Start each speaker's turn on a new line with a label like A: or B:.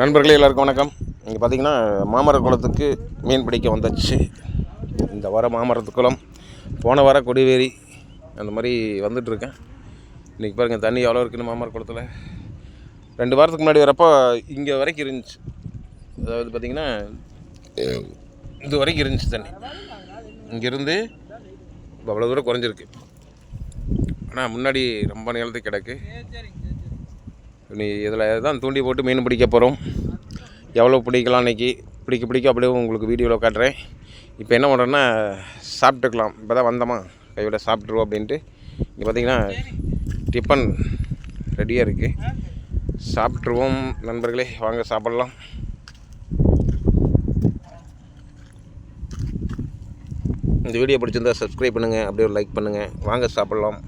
A: நண்பர்களே எல்லாருக்கும் வணக்கம். இங்கே பார்த்தீங்கன்னா மாமர குளத்துக்கு மீன் பிடிக்க வந்தாச்சு. இந்த வாரம் மாமரத்து குளம், போன வாரம் கொடிவேரி, அந்த மாதிரி வந்துட்டுருக்கேன். இன்றைக்கி பாருங்கள் தண்ணி எவ்வளோ இருக்குன்னு மாமர குளத்தில். 2 வாரத்துக்கு முன்னாடி வரப்போ இங்கே வரைக்கும் இருந்துச்சு. அதாவது பார்த்திங்கன்னா இது வரைக்கும் இருந்துச்சு தண்ணி. இங்கேருந்து அவ்வளோ தூரம் குறைஞ்சிருக்கு. ஆனால் முன்னாடி ரொம்ப நிலத்துக்கு கிடக்கு. நீ இதில் தான் தூண்டி போட்டு மீன் பிடிக்க போகிறோம். எவ்வளோ பிடிக்கலாம் இன்றைக்கி, பிடிக்க அப்படியே உங்களுக்கு வீடியோவில் காட்டுறேன். இப்போ என்ன பண்ணுறேன்னா சாப்பிட்டுக்கலாம். இப்போ தான் வந்தோமா, கையோட சாப்பிட்ருவோம் அப்படின்ட்டு. இங்கே பார்த்திங்கன்னா டிஃபன் ரெடியாக இருக்குது. சாப்பிட்ருவோம் நண்பர்களே, வாங்க சாப்பிட்லாம். இந்த வீடியோ பிடிச்சிருந்தா சப்ஸ்கிரைப் பண்ணுங்கள், அப்படியே ஒரு லைக் பண்ணுங்கள். வாங்க சாப்பிட்லாம்.